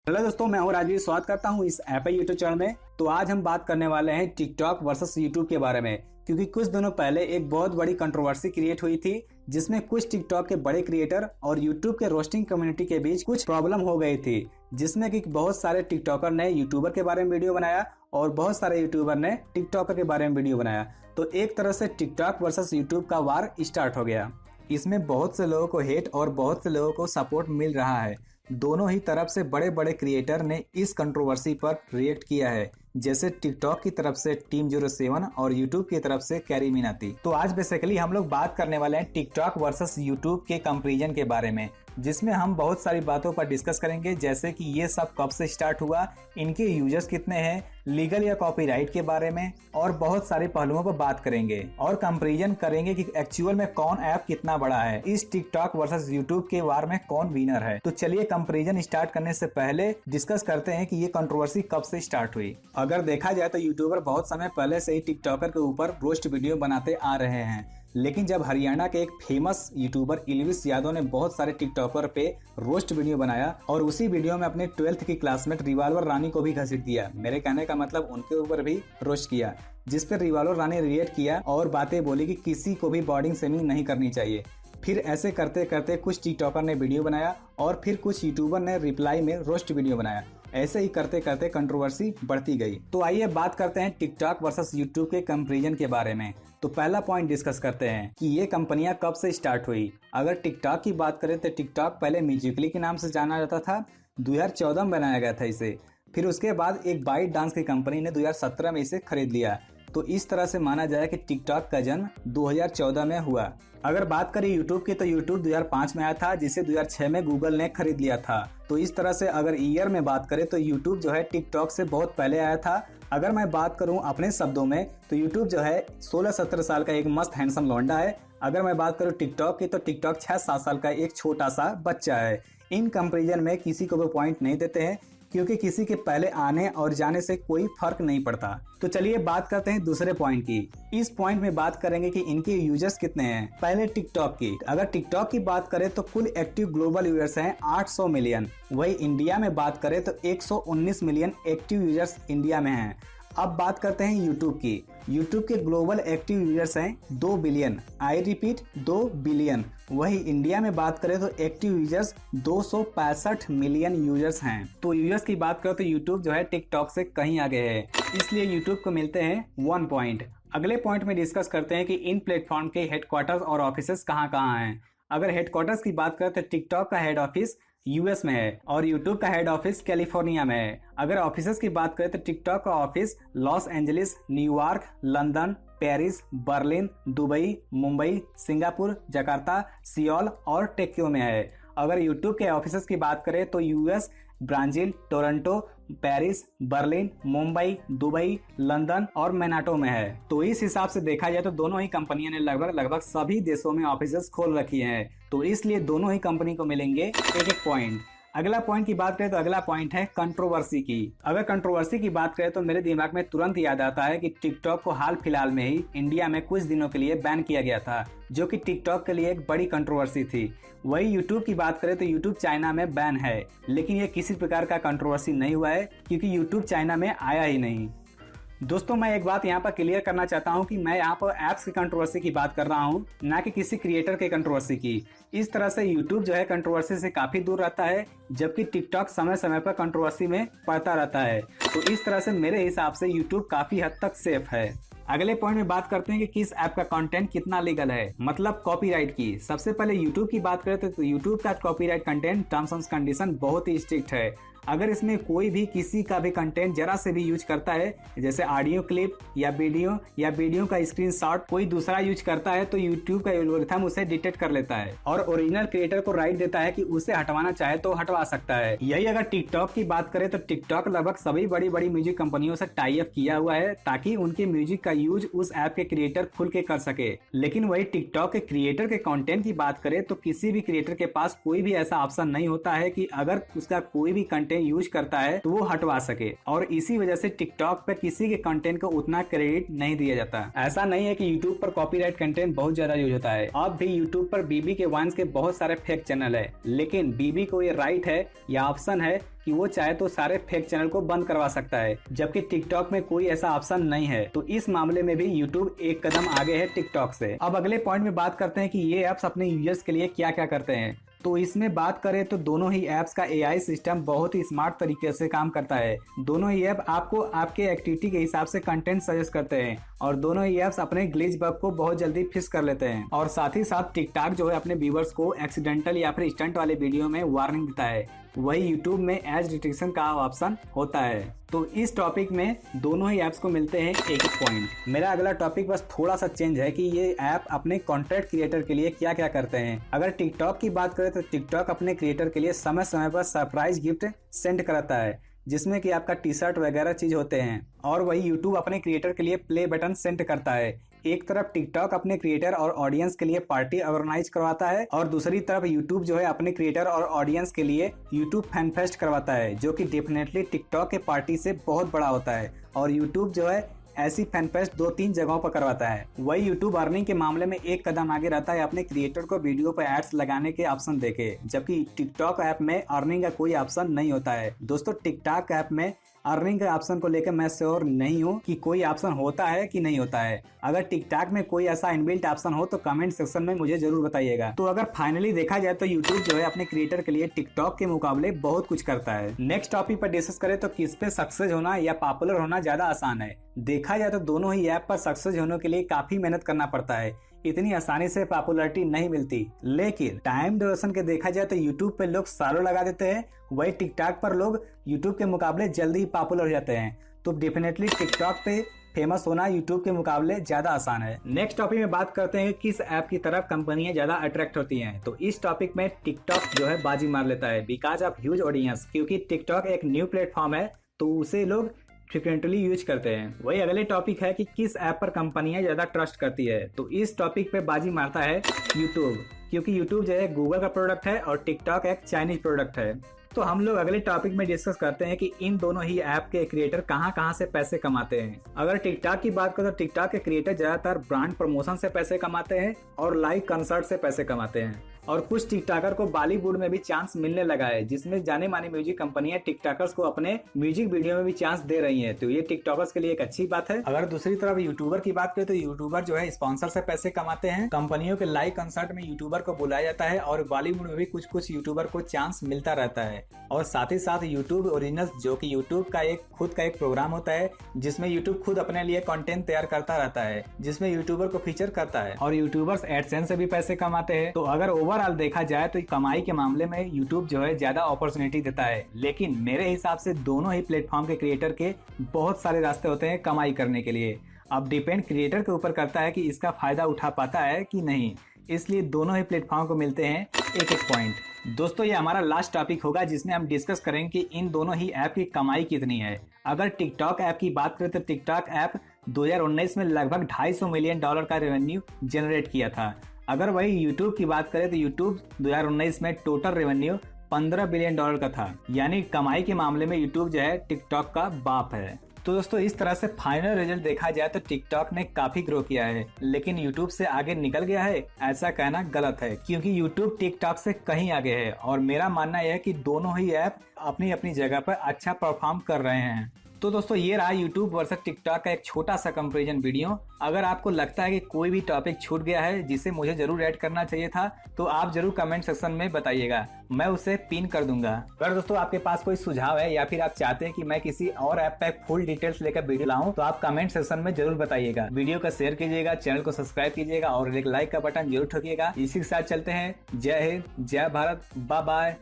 Hello दोस्तों, मैं हूं राजवीर। स्वागत करता हूं इस एप्पल यूट्यूब चैनल में। तो आज हम बात करने वाले हैं टिकटॉक वर्सेस यूट्यूब के बारे में, क्योंकि कुछ दिनों पहले एक बहुत बड़ी कंट्रोवर्सी क्रिएट हुई थी, जिसमें कुछ टिकटॉक के बड़े क्रिएटर और यूट्यूब के रोस्टिंग कम्युनिटी के बीच कुछ प्रॉब्लम हो गई थी, जिसमें कि बहुत सारे टिकटॉकर ने यूट्यूबर के बारे में वीडियो बनाया और बहुत सारे यूट्यूबर ने टिकटॉकर के बारे में वीडियो बनाया। तो एक तरह से टिकटॉक वर्सेस यूट्यूब का वार स्टार्ट हो गया। इसमें बहुत से लोगों को हेट और बहुत से लोगों को सपोर्ट मिल रहा है। दोनों ही तरफ से बड़े बड़े क्रिएटर ने इस कंट्रोवर्सी पर रिएक्ट किया है, जैसे टिकटॉक की तरफ से टीम 07 और यूट्यूब की तरफ से कैरी मीनाती। तो आज बेसिकली हम लोग बात करने वाले हैं टिकटॉक वर्सेस यूट्यूब के कंपैरिजन के बारे में, जिसमें हम बहुत सारी बातों पर डिस्कस करेंगे, जैसे कि ये सब कब से स्टार्ट हुआ, इनके यूजर्स कितने हैं, लीगल या कॉपीराइट के बारे में, और बहुत सारे पहलुओं पर बात करेंगे और कंपैरिजन करेंगे कि एक्चुअल में कौन ऐप कितना बड़ा है। इस टिकटॉक वर्सेस यूट्यूब के वार में कौन विनर है। तो चलिए कंपैरिजन स्टार्ट करने से पहले डिस्कस करते हैं कि ये कंट्रोवर्सी कब से स्टार्ट हुई। अगर देखा जाए तो यूट्यूबर बहुत समय पहले से ही टिकटॉकर के ऊपर रोस्ट वीडियो बनाते आ रहे हैं, लेकिन जब हरियाणा के एक फेमस यूट्यूबर इल्विस यादव ने बहुत सारे टिकटॉकर पे रोस्ट वीडियो बनाया और उसी वीडियो में अपने 12th की क्लासमेट रिवॉल्वर रानी को भी घसीट दिया, मेरे कहने का मतलब उनके ऊपर भी रोस्ट किया, जिस पर रिवॉल्वर रानी रिएक्ट किया और बातें बोली कि किसी को भी बॉडी शेमिंग नहीं करनी चाहिए। फिर ऐसे करते करते कुछ टिकटॉकर ने वीडियो बनाया और फिर कुछ यूट्यूबर ने रिप्लाई में रोस्ट वीडियो बनाया। ऐसे ही करते करते कंट्रोवर्सी बढ़ती गई। तो आइए बात करते हैं टिकटॉक वर्सेस यूट्यूब के कंपैरिजन के बारे में। तो पहला पॉइंट डिस्कस करते हैं कि ये कंपनियां कब से स्टार्ट हुई। अगर टिकटॉक की बात करें तो टिकटॉक पहले म्यूजिकली के नाम से जाना जाता था, 2014 में बनाया गया था इसे। फिर उसके बाद एक बाइट डांस की कंपनी ने 2017 में इसे खरीद लिया। तो इस तरह से माना जाए कि टिकटॉक का जन्म 2014 में हुआ। अगर बात करें यूट्यूब की तो यूट्यूब 2005 में आया था, जिसे 2006 में गूगल ने खरीद लिया था। तो इस तरह से अगर ईयर में बात करें तो यूट्यूब जो है टिकटॉक से बहुत पहले आया था। अगर मैं बात करूं अपने शब्दों में तो यूट्यूब जो है 16-17 साल का एक मस्त हैंडसम लौंडा है। अगर मैं बात करूं टिकटॉक की तो टिकटॉक 6-7 साल का एक छोटा सा बच्चा है। इन कंपैरिजन में किसी को भी पॉइंट नहीं देते हैं, क्योंकि किसी के पहले आने और जाने से कोई फर्क नहीं पड़ता। तो चलिए बात करते हैं दूसरे पॉइंट की। इस पॉइंट में बात करेंगे कि इनके यूजर्स कितने हैं। पहले टिकटॉक की, अगर टिकटॉक की बात करें तो कुल एक्टिव ग्लोबल यूजर्स हैं 800 मिलियन। वही इंडिया में बात करें तो 119 मिलियन एक्टिव यूजर्स इंडिया में हैं। अब बात करते हैं यूट्यूब की। यूट्यूब के ग्लोबल एक्टिव यूजर्स हैं 2 बिलियन, आई रिपीट 2 बिलियन। वही इंडिया में बात करें तो एक्टिव यूजर्स 265 मिलियन यूजर्स हैं। तो यूजर्स की बात करें तो यूट्यूब जो है टिकटॉक से कहीं आगे है, इसलिए यूट्यूब को मिलते हैं 1 पॉइंट। अगले पॉइंट में डिस्कस करते हैं कि इन प्लेटफॉर्म के हेडक्वार्टर्स और ऑफिसेस कहाँ हैं। अगर हेडक्वार्टर्स की बात करें तो टिकटॉक का हेड ऑफिस यूएस में है और यूट्यूब का हेड ऑफिस कैलिफोर्निया में है। अगर ऑफिसेस की बात करें तो टिकटॉक का office Los Angeles, New York, London, Paris, Berlin, Dubai, Mumbai, Singapore, Jakarta, Seoul और टोक्यो में है। अगर यूट्यूब के ऑफिसेस की बात करें तो US, Brazil, Toronto, Paris, Berlin, Mumbai, Dubai, London और मैनाटो में है। तो इस हिसाब से देखा जाए तो दोनों ही कंपनियों ने लगभग सभी देशों में ऑफिसेस खोल रखी हैं। तो इसलिए दोनों ही कंपनी को मिलेंगे एक पॉइंट। अगला पॉइंट की बात करें तो अगला पॉइंट है कंट्रोवर्सी की। अगर कंट्रोवर्सी की बात करें तो मेरे दिमाग में तुरंत याद आता है कि टिकटॉक को हाल फिलहाल में ही इंडिया में कुछ दिनों के लिए बैन किया गया था, जो कि टिकटॉक के लिए एक बड़ी कंट्रोवर्सी थी। वही यूट्यूब की बात करें तो यूट्यूब चाइना में बैन है, लेकिन ये किसी प्रकार का कंट्रोवर्सी नहीं हुआ है, क्योंकि यूट्यूब चाइना में आया ही नहीं। दोस्तों, मैं एक बात यहाँ पर क्लियर करना चाहता हूँ कि मैं यहाँ पर ऐप्स की कंट्रोवर्सी की बात कर रहा हूँ, ना कि किसी क्रिएटर के कंट्रोवर्सी की। इस तरह से यूट्यूब जो है कंट्रोवर्सी से काफी दूर रहता है, जबकि टिकटॉक समय समय पर कंट्रोवर्सी में पड़ता रहता है। तो इस तरह से मेरे हिसाब से यूट्यूब काफी हद तक सेफ है। अगले पॉइंट में बात करते हैं कि किस ऐप का कंटेंट कितना लीगल है, मतलब कॉपीराइट की। सबसे पहले यूट्यूब की बात करें तो यूट्यूब का copyright content terms and condition बहुत ही स्ट्रिक्ट है। अगर इसमें कोई भी किसी का भी कंटेंट जरा से भी यूज करता है, जैसे ऑडियो क्लिप या वीडियो का स्क्रीनशॉट कोई दूसरा यूज करता है, तो यूट्यूब का एल्गोरिथम उसे डिटेक्ट कर लेता है और ओरिजिनल क्रिएटर को राइट देता है कि उसे हटवाना चाहे तो हटवा सकता है। यही अगर टिकटॉक की बात करें तो टिकटॉक लगभग सभी बड़ी बड़ी म्यूजिक कंपनियों से टाई अप किया हुआ है, ताकि उनके म्यूजिक का यूज उस ऐप के क्रिएटर खुल के कर सके। लेकिन वही टिकटॉक के क्रिएटर के कंटेंट की बात करें तो किसी भी क्रिएटर के पास कोई भी ऐसा ऑप्शन नहीं होता है कि अगर उसका कोई भी कंटेंट यूज करता है तो वो हटवा सके, और इसी वजह से टिकटॉक पे किसी के कंटेंट को उतना क्रेडिट नहीं दिया जाता। ऐसा नहीं है कि यूट्यूब पर कॉपीराइट कंटेंट बहुत ज्यादा यूज होता है। अब भी यूट्यूब पर बीबी के वांस के बहुत सारे फेक चैनल है, लेकिन बीबी को ये राइट है या ऑप्शन है कि वो चाहे तो सारे फेक चैनल को बंद करवा सकता है, जबकि टिकटॉक में कोई ऐसा ऑप्शन नहीं है। तो इस मामले में भी यूट्यूब एक कदम आगे है टिकटॉक से। अब अगले पॉइंट में बात करते हैं कि ये ऐप्स अपने यूजर्स के लिए क्या क्या करते हैं। तो इसमें बात करें तो दोनों ही ऐप्स का एआई सिस्टम बहुत ही स्मार्ट तरीके से काम करता है। दोनों ही ऐप आपको आपके एक्टिविटी के हिसाब से कंटेंट सजेस्ट करते हैं, और दोनों ही ऐप्स अपने ग्लिच बग को बहुत जल्दी फिक्स कर लेते हैं। और साथ ही साथ टिकटॉक जो है अपने व्यूवर्स को एक्सीडेंटल या फिर स्टंट वाले वीडियो में वार्निंग देता है, वही यूट्यूब में एज डिटेक्शन का ऑप्शन होता है। तो इस टॉपिक में दोनों ही ऐप्स को मिलते हैं एक पॉइंट। मेरा अगला टॉपिक बस थोड़ा सा चेंज है कि ये ऐप अपने कंटेंट क्रिएटर के लिए क्या क्या करते हैं। अगर टिकटॉक की बात करें तो टिकटॉक अपने क्रिएटर के लिए समय समय पर सरप्राइज गिफ्ट सेंड करता है, जिसमें कि आपका टी शर्ट वगैरह चीज होते हैं। और वही यूट्यूब अपने क्रिएटर के लिए प्ले बटन सेंड करता है। एक तरफ टिकटॉक अपने क्रिएटर और ऑडियंस के लिए पार्टी ऑर्गेनाइज करवाता है, और दूसरी तरफ यूट्यूब जो है अपने क्रिएटर और ऑडियंस के लिए यूट्यूब फैन फेस्ट करवाता है, जो कि डेफिनेटली टिकटॉक के पार्टी से बहुत बड़ा होता है। और यूट्यूब जो है ऐसी फैन फेस्ट 2-3 जगहों पर करवाता है। वही यूट्यूब अर्निंग के मामले में एक कदम आगे रहता है अपने क्रिएटर को वीडियो पर एड्स लगाने के ऑप्शन देके, जबकि टिकटॉक ऐप में अर्निंग का कोई ऑप्शन नहीं होता है। दोस्तों टिकटॉक ऐप में अर्निंग के ऑप्शन को लेकर मैं श्योर नहीं हूँ कि कोई ऑप्शन होता है कि नहीं होता है। अगर टिकटॉक में कोई ऐसा इनबिल्ट ऑप्शन हो तो कमेंट सेक्शन में मुझे जरूर बताइएगा। तो अगर फाइनली देखा जाए तो यूट्यूब जो है अपने क्रिएटर के लिए टिकटॉक के मुकाबले बहुत कुछ करता है। नेक्स्ट टॉपिक पर डिस्कस करें तो किस पे सक्सेस होना या पॉपुलर होना ज्यादा आसान है। देखा जाए तो दोनों ही ऐप पर सक्सेस होने के लिए काफी मेहनत करना पड़ता है, इतनी आसानी से पॉपुलैरिटी नहीं मिलती। लेकिन टाइम ड्यूरेशन के देखा जाए तो यूट्यूब पे लोग सालों लगा देते हैं, वही टिकटॉक पर लोग यूट्यूब के मुकाबले जल्दी पॉपुलर हो जाते हैं। तो डेफिनेटली टिकटॉक पे फेमस होना यूट्यूब के मुकाबले ज्यादा आसान है। नेक्स्ट टॉपिक में बात करते हैं किस ऐप की तरफ कंपनियां ज्यादा अट्रैक्ट होती हैं। तो इस टॉपिक में टिकटॉक जो है बाजी मार लेता है, बिकॉज ऑफ ह्यूज ऑडियंस। क्योंकि टिकटॉक एक न्यू प्लेटफॉर्म है तो उसे लोग फ्रिक्वेंटली यूज करते हैं। वही अगले टॉपिक है कि किस ऐप पर कंपनियां ज्यादा ट्रस्ट करती है। तो इस टॉपिक पे बाजी मारता है यूट्यूब, क्योंकि यूट्यूब जो है गूगल का प्रोडक्ट है और टिकटॉक एक चाइनीज प्रोडक्ट है। तो हम लोग अगले टॉपिक में डिस्कस करते हैं कि इन दोनों ही ऐप के क्रिएटर कहां से पैसे कमाते हैं। अगर टिकटॉक की बात करें तो टिकटॉक के क्रिएटर ज्यादातर ब्रांड प्रमोशन से पैसे कमाते हैं और लाइव कंसर्ट से पैसे कमाते हैं। और कुछ टिकटॉकर को बॉलीवुड में भी चांस मिलने लगा है, जिसमें जाने मानी म्यूजिक कंपनियां टिकटॉकर्स को अपने म्यूजिक वीडियो में भी चांस दे रही हैं। तो ये टिकटॉकर्स के लिए एक अच्छी बात है। अगर दूसरी तरफ यूट्यूबर की बात करें तो यूट्यूबर जो है स्पॉन्सर से पैसे कमाते हैं। कंपनियों के लाइव कंसर्ट में यूट्यूबर को बुलाया जाता है और बॉलीवुड में भी कुछ यूट्यूबर को चांस मिलता रहता है। और साथ ही साथ यूट्यूब ओरिजिनल्स, जो कि यूट्यूब का खुद का एक प्रोग्राम होता है, जिसमें यूट्यूब खुद अपने लिए कंटेंट तैयार करता रहता है, जिसमें यूट्यूबर को फीचर करता है। और यूट्यूबर्स एडसेंस से भी पैसे कमाते हैं। तो अगर ओवरऑल देखा जाए तो कमाई के मामले में यूट्यूब जो है ज्यादा अपॉर्चुनिटी देता है। लेकिन मेरे हिसाब से दोनों ही प्लेटफॉर्म के क्रिएटर के बहुत सारे रास्ते होते हैं कमाई करने के लिए। अब डिपेंड क्रिएटर के ऊपर करता है कि इसका फायदा उठा पाता है कि नहीं। इसलिए दोनों ही प्लेटफॉर्म को मिलते हैं एक पॉइंट। दोस्तों ये हमारा लास्ट टॉपिक होगा जिसमें हम डिस्कस करेंगे कि इन दोनों ही ऐप की कमाई कितनी है। अगर टिकटॉक ऐप की बात करें तो टिकटॉक ऐप 2019 में लगभग $250 मिलियन का रेवेन्यू जनरेट किया था। अगर वही यूट्यूब की बात करें तो यूट्यूब 2019 में टोटल रेवेन्यू $15 बिलियन का था। यानी कमाई के मामले में यूट्यूब जो है टिकटॉक का बाप है। तो दोस्तों इस तरह से फाइनल रिजल्ट देखा जाए तो टिकटॉक ने काफी ग्रो किया है, लेकिन यूट्यूब से आगे निकल गया है ऐसा कहना गलत है, क्योंकि यूट्यूब टिकटॉक से कहीं आगे है। और मेरा मानना यह है कि दोनों ही ऐप अपनी अपनी जगह पर अच्छा परफॉर्म कर रहे हैं। तो दोस्तों ये रहा यूट्यूब वर्सेस टिकटॉक का एक छोटा सा कंपैरिजन वीडियो। अगर आपको लगता है कि कोई भी टॉपिक छूट गया है जिसे मुझे जरूर ऐड करना चाहिए था तो आप जरूर कमेंट सेक्शन में बताइएगा, मैं उसे पिन कर दूंगा। अगर दोस्तों आपके पास कोई सुझाव है या फिर आप चाहते हैं कि मैं किसी और ऐप पे फुल डिटेल्स लेकर वीडियो लाऊं तो आप कमेंट सेक्शन में जरूर बताइएगा। वीडियो को शेयर कीजिएगा, चैनल को सब्सक्राइब कीजिएगा और एक लाइक का बटन जरूर ठोकिएगा। इसी के साथ चलते हैं। जय हिंद, जय भारत, बाय बाय।